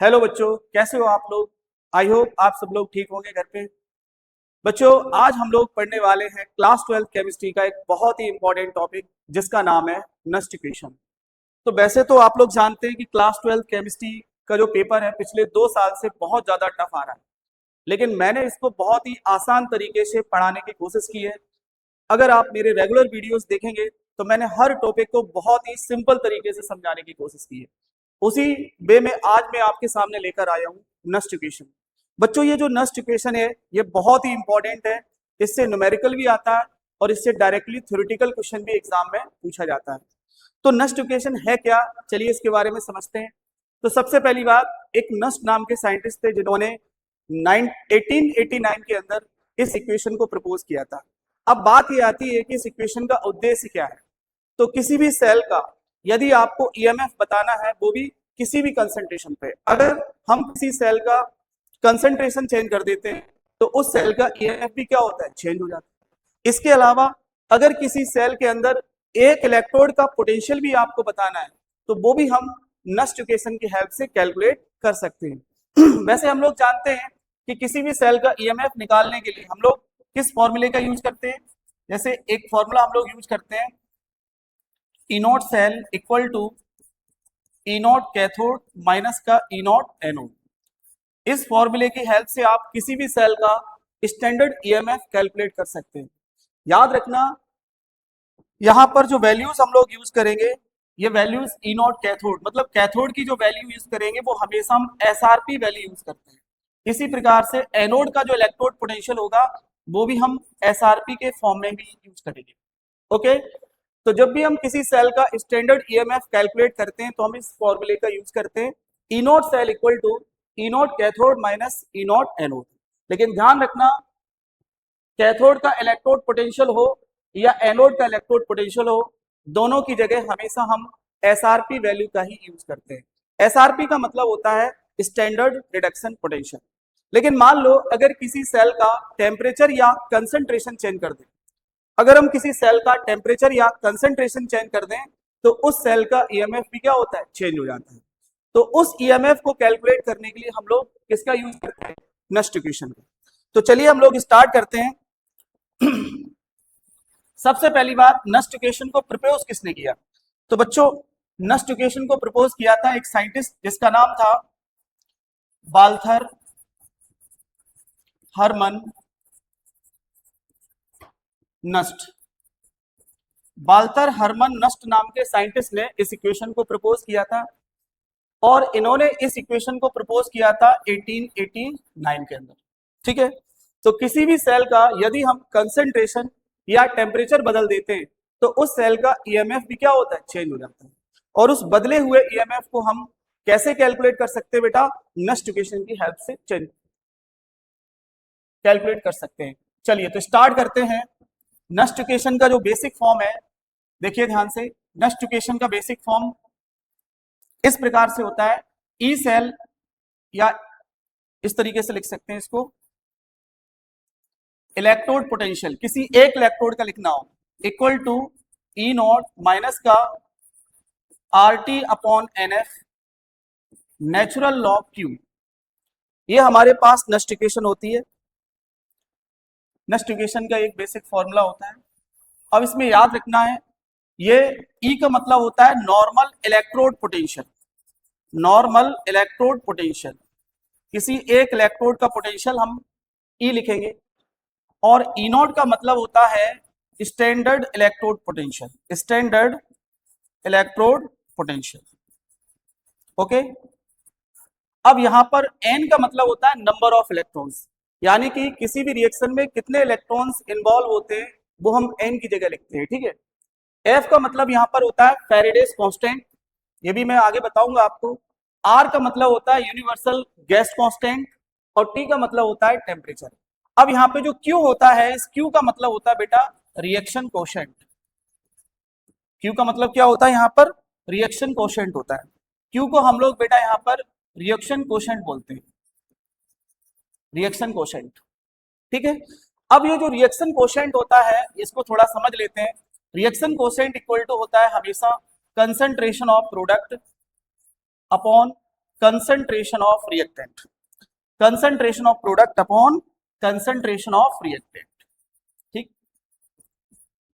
Hello बच्चों, कैसे हो आप लोग। आई होप आप सब लोग ठीक होंगे घर पे। बच्चों, आज हम लोग पढ़ने वाले हैं क्लास 12 केमिस्ट्री का एक बहुत ही इंपॉर्टेंट टॉपिक जिसका नाम है नस्ट इक्वेशन। तो वैसे तो आप लोग जानते हैं कि क्लास 12 केमिस्ट्री का जो पेपर है पिछले 2 साल से बहुत ज़्यादा टफ आ रहा है, लेकिन मैंने इसको बहुत ही आसान तरीके से पढ़ाने की कोशिश की है। अगर आप मेरे रेगुलर वीडियोस देखेंगे तो मैंने हर टॉपिक को बहुत ही सिंपल तरीके से समझाने की कोशिश की है। उसी वे में आज मैं आपके सामने लेकर आया हूँ नस्ट इक्वेशन। बच्चों, ये जो नस्ट इक्वेशन है ये बहुत ही इंपॉर्टेंट है। इससे न्यूमेरिकल भी आता है और इससे डायरेक्टली थ्योरेटिकल क्वेश्चन भी एग्जाम में पूछा जाता है। तो नस्ट इक्वेशन है क्या, चलिए इसके बारे में समझते हैं। तो सबसे पहली बात, एक नस्ट नाम के साइंटिस्ट थे जिन्होंने 1889 के अंदर इस इक्वेशन को प्रपोज किया था। अब बात ये आती है कि इस इक्वेशन का उद्देश्य क्या है। तो किसी भी सेल का यदि आपको ईएमएफ बताना है, वो भी किसी भी कंसंट्रेशन पे, अगर हम किसी सेल का कंसंट्रेशन चेंज कर देते हैं तो उस सेल का ईएमएफ भी क्या होता है, चेंज हो जाता है। इसके अलावा अगर किसी सेल के अंदर एक इलेक्ट्रोड का पोटेंशियल भी आपको बताना है तो वो भी हम नस्ट इक्वेशन की हेल्प से कैलकुलेट कर सकते हैं। वैसे हम लोग जानते हैं कि किसी भी सेल का ईएमएफ निकालने के लिए हम लोग किस फॉर्मूले का यूज करते हैं। जैसे एक फॉर्मूला हम लोग यूज करते हैं, E naught cell equal to E naught cathode minus का ई नॉट एनोड। इस फॉर्मूले की हेल्प से आप किसी भी सेल का स्टैंडर्ड ईएमएफ कैलकुलेट कर सकते हैं। याद रखना, यहां पर जो वैल्यूज हम लोग यूज करेंगे, ये वैल्यूज ई नॉट कैथोड, मतलब कैथोड की जो वैल्यू यूज करेंगे वो हमेशा हम एसआरपी वैल्यू यूज करते हैं। इसी प्रकार से एनोड का जो इलेक्ट्रोड पोटेंशियल होगा वो भी हम एसआरपी के फॉर्म में भी यूज करेंगे। ओके, तो जब भी हम किसी सेल का स्टैंडर्ड ईएमएफ कैलकुलेट करते हैं तो हम इस फॉर्मूले का यूज करते हैं, E naught cell equal to E naught cathode minus E naught anode. लेकिन ध्यान रखना, कैथोड का इलेक्ट्रोड पोटेंशियल हो या एनोड का इलेक्ट्रोड पोटेंशियल हो, दोनों की जगह हमेशा हम एसआरपी वैल्यू का ही यूज करते हैं। एसआरपी का मतलब होता है स्टैंडर्ड रिडक्शन पोटेंशियल। लेकिन मान लो अगर किसी सेल का टेम्परेचर या कंसंट्रेशन चेंज कर दें, अगर हम किसी सेल का टेम्परेचर या कंसंट्रेशन चेंज कर दें तो उस सेल का ईएमएफ भी क्या होता है, चेंज हो जाता है। तो उस ईएमएफ को कैलकुलेट करने के लिए हम लोग किसका यूज करते हैं, नस्ट इक्वेशन का। तो चलिए हम लोग स्टार्ट करते हैं। सबसे पहली बात, नस्ट इक्वेशन को प्रपोज किसने किया। तो बच्चों, नस्ट इक्वेशन को प्रपोज किया था एक साइंटिस्ट जिसका नाम था Walther Hermann Nernst. Walther Hermann Nernst नाम के साइंटिस्ट ने इस इक्वेशन को प्रपोज किया था और इन्होंने इस इक्वेशन को प्रपोज किया था 1889 के अंदर। ठीक है, तो किसी भी सेल का यदि हम कंसंट्रेशन या टेम्परेचर बदल देते हैं तो उस सेल का ईएमएफ भी क्या होता है, चेंज हो जाता है। और उस बदले हुए ईएमएफ को हम कैसे कैलकुलेट कर सकते हैं बेटा, नस्ट इक्वेशन की हेल्प से चेंज कैलकुलेट कर सकते हैं। चलिए तो स्टार्ट करते हैं। नस्ट इक्वेशन का जो बेसिक फॉर्म है, देखिए ध्यान से, नस्ट इक्वेशन का बेसिक फॉर्म इस प्रकार से होता है, ई सेल, या इस तरीके से लिख सकते हैं इसको, इलेक्ट्रोड पोटेंशियल किसी एक इलेक्ट्रोड का लिखना हो, equal to E naught minus का R T upon N F natural log Q. ये हमारे पास नस्ट इक्वेशन होती है। नस्ट इक्वेशन का एक बेसिक फॉर्मूला होता है। अब इसमें याद रखना है, ये ई का मतलब होता है normal electrode potential. Normal electrode potential, किसी एक इलेक्ट्रोड का पोटेंशियल हम ई लिखेंगे। और ई नॉट का मतलब होता है standard electrode potential. Standard electrode potential, okay. अब यहां पर एन का मतलब होता है नंबर ऑफ इलेक्ट्रॉन्स, यानी कि किसी भी रिएक्शन में कितने इलेक्ट्रॉन्स इन्वॉल्व होते हैं वो हम एन की जगह लिखते हैं। ठीक है, एफ का मतलब यहां पर होता है फैराडेज कांस्टेंट, ये भी मैं आगे बताऊंगा आपको। आर का मतलब होता है यूनिवर्सल गैस कांस्टेंट और टी का मतलब होता है टेम्परेचर। अब यहाँ पे जो क्यू होता है, इस क्यू का मतलब होता है बेटा रिएक्शन कोशेंट। क्यू का मतलब क्या होता है, यहाँ पर रिएक्शन कोशेंट होता है। क्यू को हम लोग बेटा यहाँ पर रिएक्शन कोशेंट बोलते हैं, रिएक्शन कोशेंट। ठीक है, अब ये जो रिएक्शन कोशेंट होता है इसको थोड़ा समझ लेते हैं। रिएक्शन कोशेंट इक्वल टू होता है हमेशा concentration of product upon concentration of reactant, concentration of product upon concentration of reactant. ठीक,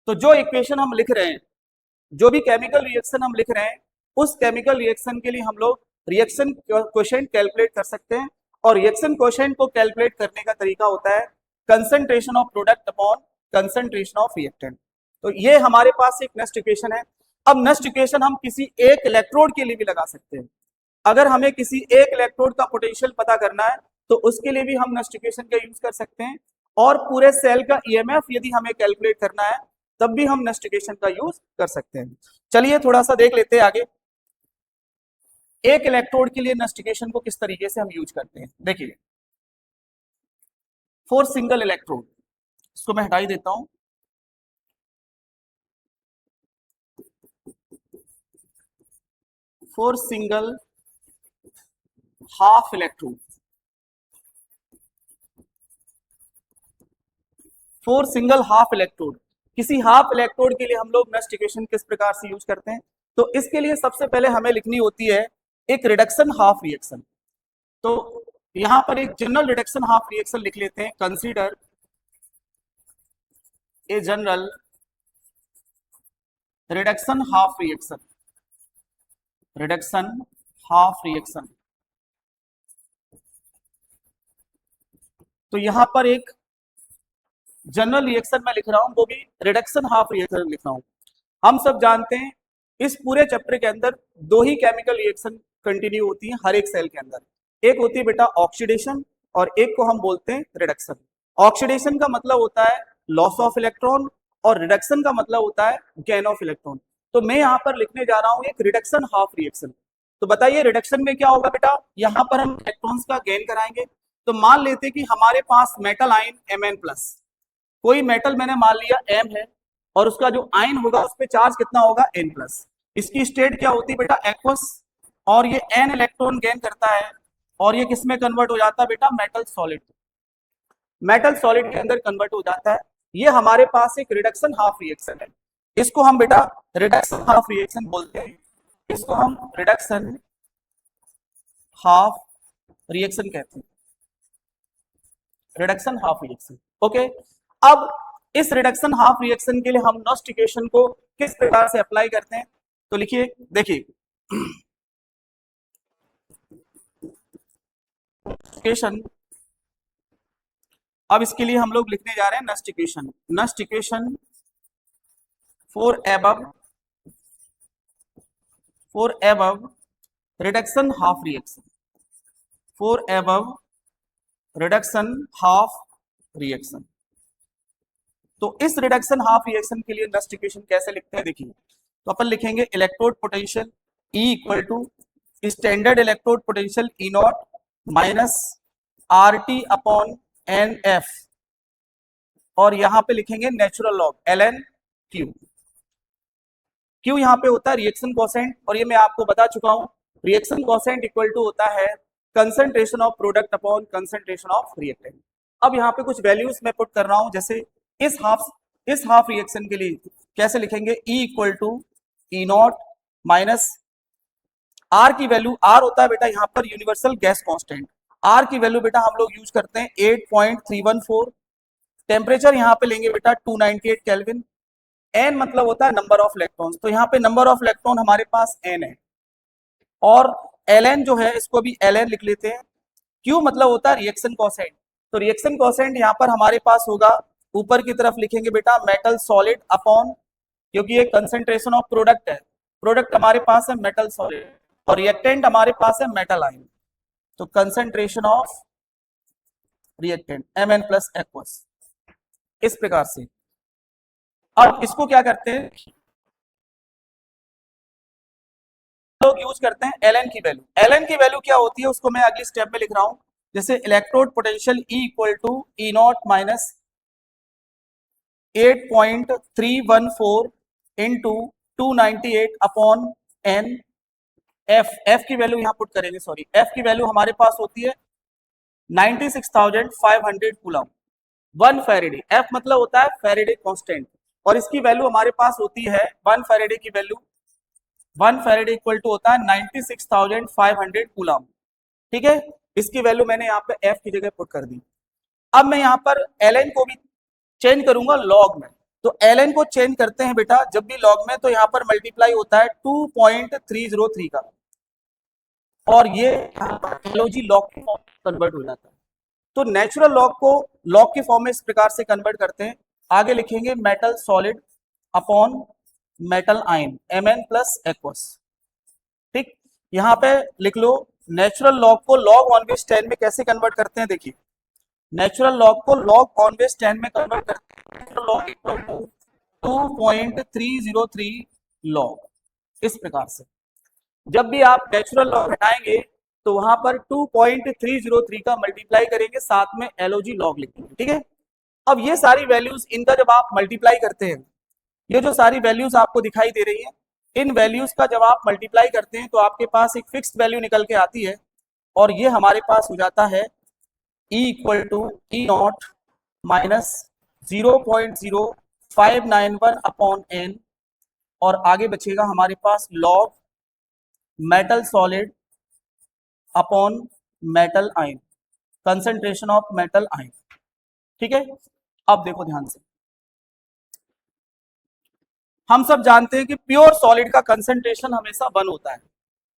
तो जो इक्वेशन हम लिख रहे हैं, जो भी केमिकल रिएक्शन हम लिख रहे हैं, उस केमिकल रिएक्शन के लिए हम लोग रिएक्शन कोएफिशिएंट कैलकुलेट कर सकते हैं, और रिएक्शन कोएफिशिएंट को कैलकुलेट करने का तरीका होता है concentration of product upon concentration of reactant. तो ये हमारे पास एक नेक्स्ट इक्वेशन है। अब नेक्स्ट इक्वेशन हम किसी एक इलेक्ट्रोड के लिए भी लगा सकते हैं। अगर हमें किसी एक इलेक्ट्रोड का पोटेंशियल पता करना है तो उसके लिए भी हम नेक्स्ट इक्वेशन का यूज कर सकते हैं, और पूरे सेल का ईएमएफ यदि हमें कैलकुलेट करना है तब भी हम नेक्स्ट इक्वेशन का यूज कर सकते हैं। चलिए थोड़ा सा देख लेते हैं आगे, एक इलेक्ट्रोड के लिए नेक्स्ट इक्वेशन को किस तरीके से हम यूज करते हैं। देखिए, फॉर सिंगल इलेक्ट्रोड, इसको मैं हटा ही देता हूं, for single half electrode, for single half electrode, किसी हाफ इलेक्ट्रोड के लिए हम लोग नेक्स्ट इक्वेशन किस प्रकार से यूज करते हैं। तो इसके लिए सबसे पहले हमें लिखनी होती है एक रिडक्शन हाफ रिएक्शन। तो यहां पर एक जनरल रिडक्शन हाफ रिएक्शन लिख लेते हैं, consider a general reduction half reaction, reduction half reaction. तो यहां पर एक जनरल रिएक्शन मैं लिख रहा हूं, वो भी रिडक्शन हाफ रिएक्शन लिख रहा हूं। हम सब जानते हैं इस पूरे चैप्टर के अंदर दो ही केमिकल रिएक्शन कंटिन्यू होती है हर एक सेल के अंदर, एक होती है बेटा ऑक्सीडेशन और एक को हम बोलते हैं रिडक्शन। ऑक्सीडेशन का मतलब होता है लॉस ऑफ इलेक्ट्रॉन और रिडक्शन का मतलब होता है गेन ऑफ इलेक्ट्रॉन। तो मैं यहाँ पर लिखने जा रहा हूँ एक रिडक्शन हाफ रिएक्शन। तो बताइए रिडक्शन में क्या होगा बेटा, यहाँ पर हम इलेक्ट्रॉन्स का गेन कराएंगे। तो मान लेते कि हमारे पास मेटल आयन Mn+, कोई मेटल मैंने मान लिया M है और उसका जो आयन होगा उस पर चार्ज कितना होगा N+। इसकी स्टेट क्या होती है बेटा, एक्वस, और ये N इलेक्ट्रॉन गेन करता है और ये किस में कन्वर्ट हो जाता है बेटा, मेटल सॉलिड, मेटल सॉलिड के अंदर कन्वर्ट हो जाता है। ये हमारे पास एक रिडक्शन हाफ रिएक्शन है, इसको हम बेटा रिडक्शन हाफ रिएक्शन बोलते हैं, इसको हम रिडक्शन हाफ रिएक्शन कहते हैं, रिडक्शन हाफ रिएक्शन। ओके, अब इस रिडक्शन हाफ रिएक्शन के लिए हम नेक्स्ट इक्वेशन को किस प्रकार से अप्लाई करते हैं। तो लिखिए, देखिए इक्वेशन, अब इसके लिए हम लोग लिखने जा रहे हैं next equation, next equation for above reduction half reaction, for above reduction half reaction. तो इस रिडक्शन हाफ रिएक्शन के लिए नेक्स्ट इक्वेशन कैसे लिखते हैं, देखिए। तो अपन लिखेंगे electrode potential E equal to standard electrode potential E0 minus RT upon NF, और यहां पे लिखेंगे natural log ln Q। Q यहाँ पे होता है रिएक्शन कोसेंट, और ये मैं आपको बता चुका हूं, रिएक्शन कोसेंट इक्वल टू होता है concentration of product upon concentration of reactant. अब यहाँ पे कुछ वैल्यूज मैं पुट कर रहा हूं, जैसे इस हाफ रिएक्शन के लिए कैसे लिखेंगे, E equal to E0 minus R की वैल्यू, R होता है बेटा यहाँ पर यूनिवर्सल गैस कांस्टेंट, R की वैल्यू बेटा हम लोग यूज करते हैं 8.314, टेम्परेचर यहाँ पे लेंगे बेटा 298 केल्विन, N मतलब होता है नंबर ऑफ इलेक्ट्रॉन्स, तो यहाँ पे नंबर ऑफ इलेक्ट्रॉन हमारे पास N है, और Ln जो है इसको भी Ln लिख लेते हैं। Q मतलब होता है रिएक्शन कोसेंट, तो रिएक्शन कोसेंट यहाँ पर हमारे पास होगा, ऊपर की तरफ लिखेंगे बेटा मेटल सॉलिड अपॉन, क्योंकि ये कंसंट्रेशन ऑफ प्रोडक्ट है, प्रोडक्ट हमारे पास है मेटल सॉलिड और रिएक्टेंट हमारे पास है मेटल आयन, तो concentration of reactant Mn+ aqueous, इस प्रकार से। अब इसको क्या करते हैं लोग, यूज करते हैं Ln की वैल्यू। Ln की वैल्यू क्या होती है उसको मैं अगली स्टेप में लिख रहा हूं, जैसे electrode potential E equal to E0 minus 8.314 into 298 upon N F की वैल्यू यहाँ पुट करेंगे, सॉरी F की वैल्यू हमारे पास होती है 96,500 कूलम 1 फैरेडे। F मतलब होता है फैरेडे कांस्टेंट, और इसकी वैल्यू हमारे पास होती है 1 फैरेडे की वैल्यू, 1 फैरेडे इक्वल टू होता है 96,500 कूलम। ठीक है, इसकी वैल्यू मैंने यहाँ पे f की जगह पुट कर दी। अब मैं यहाँ पर ln को भी चेंज करूंगा log में, तो ln को चेंज करते हैं बेटा जब भी log में, तो यहाँ पर मल्टीप्लाई होता है 2.303 का, और ये एलओजी लॉग के फॉर्म में कन्वर्ट हो जाता है। तो नेचुरल लॉग को लॉग के फॉर्म में इस प्रकार से कन्वर्ट करते हैं। आगे लिखेंगे metal solid upon metal ion Mn plus aqueous. ठीक, यहाँ पे लिख लो नेचुरल लॉग को लॉग ऑन बेस 10 में कैसे कन्वर्ट करते हैं। देखिए नेचुरल लॉग को लॉग ऑन बेस 10 में कन्वर्ट करते हैं, तो लॉग इक्वल टू 2.303 लॉग। इस प्रकार से जब भी आप नेचुरल लॉग हटाएंगे तो वहां पर 2.303 का मल्टीप्लाई करेंगे, साथ में एलओजी लॉग लिखेंगे। ठीक है, अब ये सारी वैल्यूज इनका जब आप मल्टीप्लाई करते हैं, ये जो सारी वैल्यूज आपको दिखाई दे रही है, इन वैल्यूज का जब आप मल्टीप्लाई करते हैं तो आपके पास एक फिक्स्ड वैल्यू निकल के आती है, और ये हमारे पास हो जाता है E equal to E naught minus 0.0591 upon n, और आगे बचेगा हमारे पास log metal solid upon metal ion, concentration of metal ion. ठीक है, अब देखो ध्यान से, हम सब जानते हैं कि प्योर सॉलिड का कंसंट्रेशन हमेशा 1 होता है।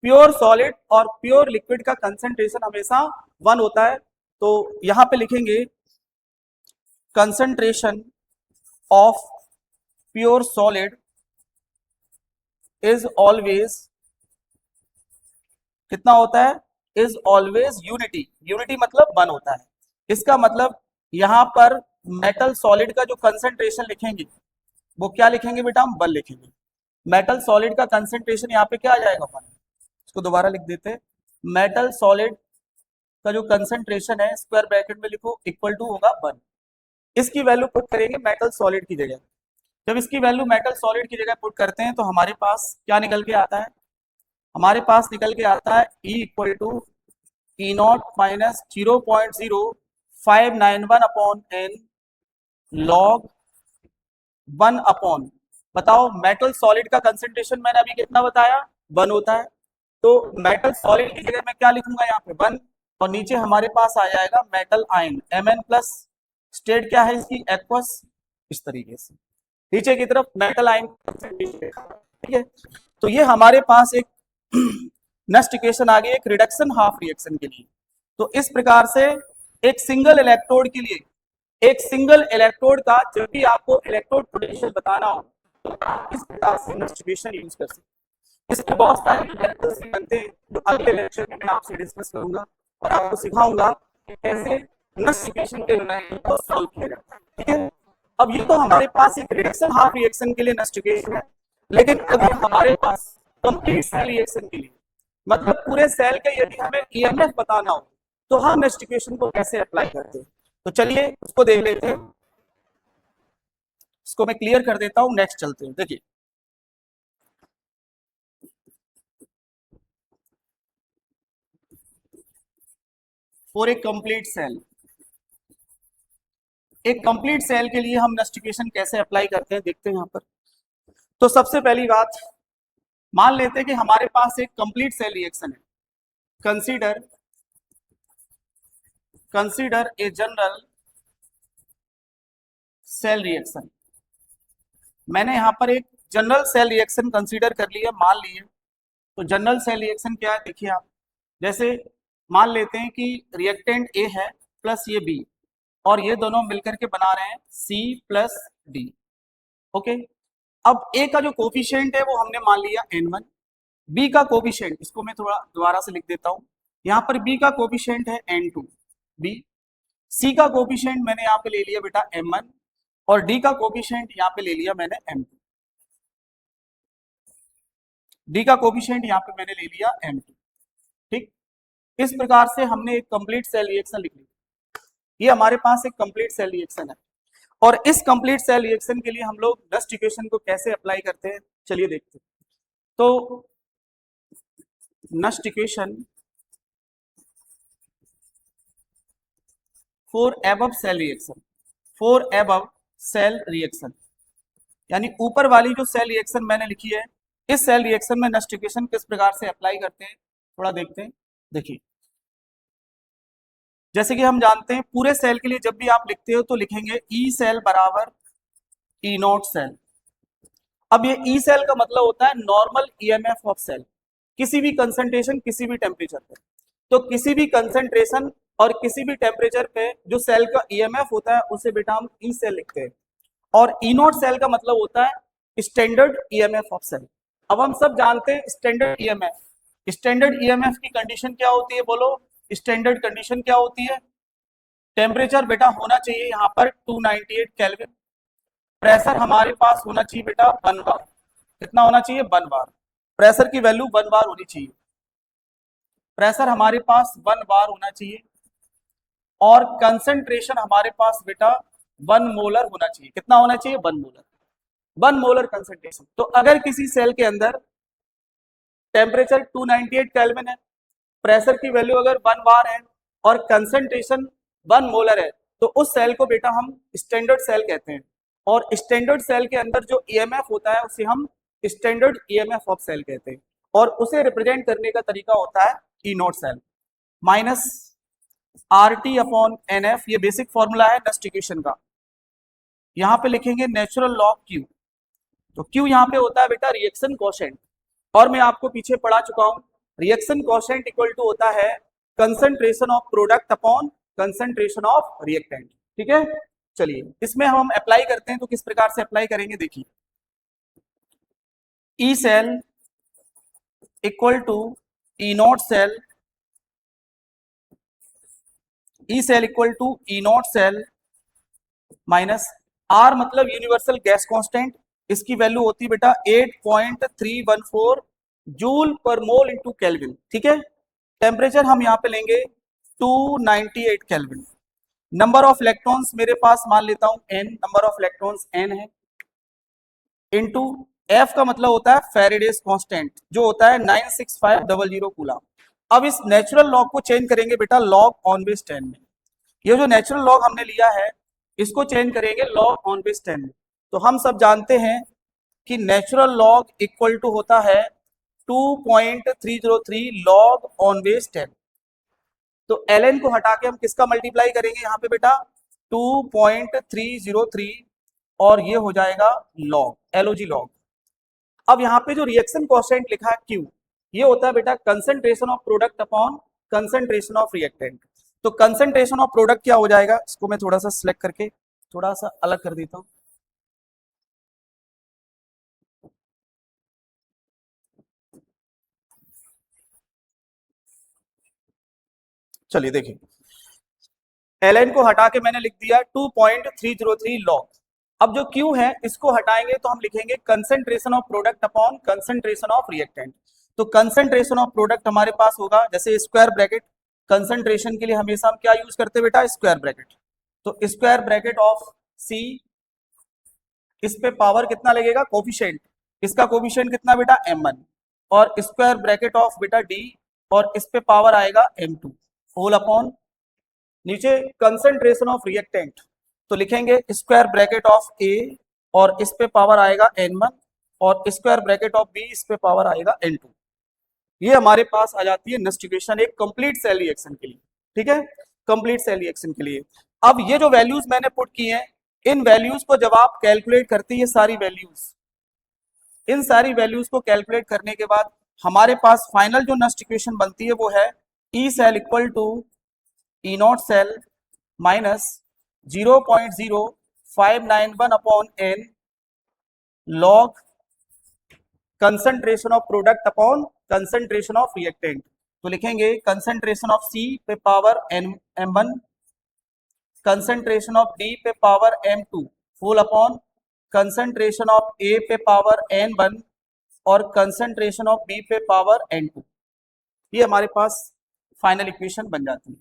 प्योर सॉलिड और प्योर लिक्विड का कंसंट्रेशन हमेशा 1 होता है। तो यहां पे लिखेंगे concentration of pure solid is always कितना होता है, इज ऑलवेज यूनिटी। यूनिटी मतलब 1 होता है। इसका मतलब यहां पर मेटल सॉलिड का जो कंसंट्रेशन लिखेंगे वो क्या लिखेंगे बेटा, हम 1 लिखेंगे। मेटल सॉलिड का कंसंट्रेशन यहाँ पे क्या आ जाएगा 1। इसको दोबारा लिख देते हैं, मेटल सॉलिड का जो कंसंट्रेशन है स्क्वायर ब्रैकेट में लिखो इक्वल टू होगा 1। इसकी वैल्यू पुट करेंगे मेटल सॉलिड की जगह। जब इसकी वैल्यू मेटल सॉलिड की जगह पुट करते हैं तो हमारे पास क्या निकल के आता है, हमारे पास निकल के आता है E equal to E naught minus 0.0591 upon n log 1 upon, बताओ मेटल सॉलिड का कंसंट्रेशन मैंने अभी कितना बताया, 1 होता है। तो मेटल सॉलिड की जगह मैं क्या लिखूंगा यहाँ पे 1, और नीचे हमारे पास आ जाएगा metal ion Mn plus state क्या है इसकी, एक्वस। इस तरीके से नीचे की तरफ मेटल आयन। ठीक है, तो ये हमारे पास एक नेक्स्ट इक्वेशन आ गई एक रिडक्शन हाफ रिएक्शन के लिए। तो इस प्रकार से एक सिंगल इलेक्ट्रोड के लिए, एक सिंगल इलेक्ट्रोड का जब भी आपको इलेक्ट्रोड पोटेंशियल बताना हो तो आप इस प्रकार से नेक्स्ट इक्वेशन यूज कर सकते हैं। इसके बहुत सारे मेथड्स बनते हैं जो अगले लेक्चर में मैं आपसे डिस्कस करूंगा और आपको सिखाऊंगा कि कैसे नेक्स्ट इक्वेशन के यूनाइट को सॉल्व किया जाता है। ठीक है, अब ये तो हमारे पास एक रिडक्शन हाफ रिएक्शन के लिए नेक्स्ट इक्वेशन है, लेकिन अगर हमारे पास कंप्लीट सेल रिएक्शन के लिए, मतलब पूरे सेल के यदि हमें ईएमएफ बताना हो तो हम नेक्स्ट इक्वेशन को कैसे अप्लाई करते हैं, तो चलिए उसको देख लेते हैं। इसको मैं क्लियर कर देता हूं, नेक्स्ट चलते हैं। देखिए फॉर ए कंप्लीट सेल, एक कंप्लीट सेल के लिए हम नेक्स्ट इक्वेशन कैसे अप्लाई करते हैं देखते हैं यहां पर। तो सबसे पहली बात मान लेते हैं कि हमारे पास एक कंप्लीट सेल रिएक्शन है। Consider a general cell reaction. मैंने यहां पर एक जनरल सेल रिएक्शन कंसीडर कर लिया, मान लिए। तो जनरल सेल रिएक्शन क्या है देखिए आप, जैसे मान लेते हैं कि रिएक्टेंट ए है प्लस ये बी, और ये दोनों मिलकर के बना रहे हैं सी प्लस डी। ओके, अब ए का जो कोफिशिएंट है वो हमने मान लिया n1, बी का कोफिशिएंट, इसको मैं थोड़ा दोबारा से लिख देता हूं, यहाँ पर बी का कोफिशिएंट है n2 बी, सी का कोफिशिएंट मैंने यहाँ पे ले लिया बेटा m1, और डी का कोफिशिएंट यहाँ पे ले लिया मैंने m2। डी का कोफिशिएंट यहाँ पे मैंने ले लिया m2। ठीक, इस प्रकार से हमने एक कंप्लीट सेल रिएक्शन लिख ली। ये हमारे पास एक कंप्लीट सेल रिएक्शन है, और इस कंप्लीट सेल रिएक्शन के लिए हम लोग नेक्स्ट इक्वेशन को कैसे अप्लाई करते हैं चलिए देखते हैं। तो next equation for above cell reaction, for above cell reaction, यानी ऊपर वाली जो सेल रिएक्शन मैंने लिखी है, इस सेल रिएक्शन में नेक्स्ट इक्वेशन किस प्रकार से अप्लाई करते हैं थोड़ा देखते हैं। देखिए जैसे कि हम जानते हैं पूरे सेल के लिए जब भी आप लिखते हो तो लिखेंगे ई सेल बराबर ई नॉट सेल। अब ये ई सेल का मतलब होता है नॉर्मल ईएमएफ ऑफ सेल, किसी भी कंसंट्रेशन किसी भी टेम्परेचर पे। तो किसी भी कंसंट्रेशन और किसी भी टेम्परेचर पे जो सेल का ईएमएफ होता है उसे बेटा हम ई सेल लिखते हैं। और ई नॉट सेल का मतलब होता है स्टैंडर्ड ईएमएफ ऑफ सेल। अब हम सब जानते हैं स्टैंडर्ड ईएमएफ, स्टैंडर्ड ईएमएफ की कंडीशन क्या होती है, बोलो स्टैंडर्ड कंडीशन क्या होती है। टेम्परेचर बेटा होना चाहिए यहाँ पर 298 केल्विन, प्रेशर हमारे पास होना चाहिए बेटा 1 बार। कितना होना चाहिए, 1 बार। प्रेशर की वैल्यू 1 बार होनी चाहिए, प्रेशर हमारे पास 1 बार होना चाहिए। और कंसंट्रेशन हमारे पास बेटा 1 मोलर होना चाहिए। कितना होना चाहिए, 1 मोलर, 1 मोलर कंसंट्रेशन। तो अगर किसी सेल के अंदर टेम्परेचर 298 केल्विन है, प्रेशर की वैल्यू अगर 1 बार है और कंसंट्रेशन 1 मोलर है, तो उस सेल को बेटा हम स्टैंडर्ड सेल कहते हैं। और स्टैंडर्ड सेल के अंदर जो ईएमएफ होता है उसे हम स्टैंडर्ड ईएमएफ ऑफ सेल कहते हैं। और उसे रिप्रेजेंट करने का तरीका होता है E naught cell minus RT upon NF। ये बेसिक फॉर्मूला है नेक्स्ट इक्वेशन का। यहाँ पे लिखेंगे नेचुरल लॉग Q। तो Q यहाँ पे होता है बेटा रिएक्शन कोशेंट, और मैं आपको पीछे पढ़ा चुका हूँ रिएक्शन कोशेंट इक्वल टू होता है concentration of product upon concentration of reactant. ठीक है, चलिए इसमें हम अप्लाई करते हैं। तो किस प्रकार से अप्लाई करेंगे देखिए, E cell equal to E naught cell, E cell equal to E naught cell minus R मतलब यूनिवर्सल गैस कांस्टेंट, इसकी वैल्यू होती है बेटा 8.314 जूल पर मोल इनटू केल्विन। ठीक है, टेम्परेचर हम यहाँ पे लेंगे 298 केल्विन। नंबर ऑफ इलेक्ट्रॉन्स मेरे पास मान लेता हूं n, number of electrons n है, इनटू f का मतलब होता है फैराडेस कांस्टेंट जो होता है 96500 कूलम। अब इस नेचुरल लॉग को चेंज करेंगे बेटा लॉग ऑन बेस 10 में। ये जो नेचुरल लॉग हमने लिया है इसको चेंज करेंगे लॉग ऑन बेस 10 में। तो हम सब जानते हैं कि नेचुरल लॉग इक्वल टू होता है 2.303 लॉग ऑन बेस 10। तो ln को हटा के हम किसका मल्टीप्लाई करेंगे यहाँ पे बेटा 2.303 और ये हो जाएगा लॉग LOG लॉग। अब यहाँ पे जो रिएक्शन कोशेंट लिखा है Q, ये होता है बेटा concentration of product upon concentration of reactant. तो कंसंट्रेशन ऑफ प्रोडक्ट क्या हो जाएगा, इसको मैं थोड़ा सा सिलेक्ट करके थोड़ा सा अलग कर देता हूँ। चलिए देखिए, ln को हटा के मैंने लिख दिया 2.303 लॉग। अब जो Q है इसको हटाएंगे तो हम लिखेंगे concentration of product upon concentration of reactant. तो कंसंट्रेशन ऑफ प्रोडक्ट हमारे पास होगा जैसे स्क्वायर ब्रैकेट, कंसंट्रेशन के लिए हमेशा हम क्या यूज करते हैं बेटा स्क्वायर ब्रैकेट। तो स्क्वायर ब्रैकेट ऑफ C, इस पे पावर कितना लगेगा कोफिशिएंट, इसका कोफिशिएंट कितना बेटा m1, और स्क्वायर ब्रैकेट ऑफ बेटा D और इस पे पावर आएगा m2 होल अपॉन नीचे कंसंट्रेशन ऑफ रिएक्टेंट। तो लिखेंगे स्क्वायर ब्रैकेट ऑफ A और इस पे पावर आएगा n1 और स्क्वायर ब्रैकेट ऑफ B, इस पे पावर आएगा n2। ये हमारे पास आ जाती है नेक्स्ट इक्वेशन एक कंप्लीट सेल रिएक्शन के लिए। ठीक है, कंप्लीट सेल रिएक्शन के लिए। अब ये जो वैल्यूज मैंने पुट की हैं, इन वैल्यूज को जब आप कैलकुलेट करते हैं ये सारी वैल्यूज, इन सारी वैल्यूज को कैलकुलेट करने के बाद हमारे पास फाइनल जो नेक्स्ट इक्वेशन बनती है वो है E cell equal to E naught cell minus 0.0591 upon n log concentration of product upon concentration of reactant. तो लिखेंगे कंसंट्रेशन ऑफ C पे power m1, concentration of D पे power m2 full upon concentration of A पे power n1 और concentration of B पे power n2। ये हमारे पास फाइनल इक्वेशन बन जाती है।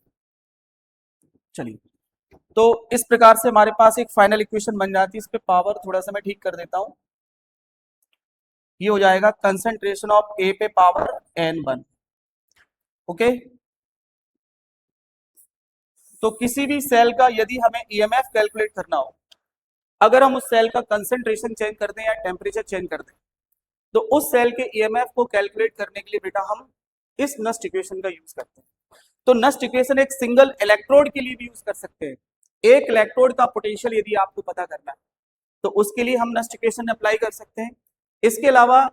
चलिए, तो इस प्रकार से हमारे पास एक फाइनल इक्वेशन बन जाती है। इस पे पावर थोड़ा सा मैं ठीक कर देता हूं, ये हो जाएगा कंसंट्रेशन ऑफ A पे पावर n1। ओके, तो किसी भी सेल का यदि हमें ईएमएफ कैलकुलेट करना हो, अगर हम उस सेल का कंसंट्रेशन चेंज कर दें या टेम्परेचर चेंज कर दें, तो उस सेल के ईएमएफ को कैलकुलेट करने के लिए बेटा हम इस नेक्स्ट इक्वेशन का यूज करते हैं। तो नस्ट इक्वेशन एक सिंगल इलेक्ट्रोड के लिए भी यूज कर सकते हैं। एक इलेक्ट्रोड का पोटेंशियल यदि आपको पता करना है तो उसके लिए हम नस्ट इक्वेशन अप्लाई कर सकते हैं। इसके अलावा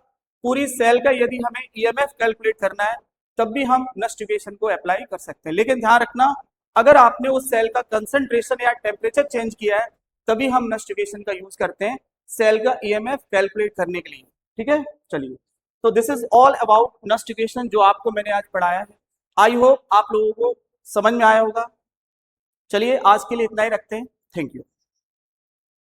पूरी सेल का यदि हमें ईएमएफ कैलकुलेट करना है तब भी हम नस्ट इक्वेशन को अप्लाई कर सकते हैं। लेकिन ध्यान रखना, अगर आपने उस सेल का कंसंट्रेशन या टेम्परेचर चेंज किया है तभी हम नस्ट इक्वेशन का यूज करते हैं सेल का ईएमएफ कैलकुलेट करने के लिए। ठीक है, चलिए, तो this is all about Nernst equation जो आपको मैंने आज पढ़ाया है। आई होप आप लोगों को समझ में आया होगा। चलिए, आज के लिए इतना ही रखते हैं। Thank you.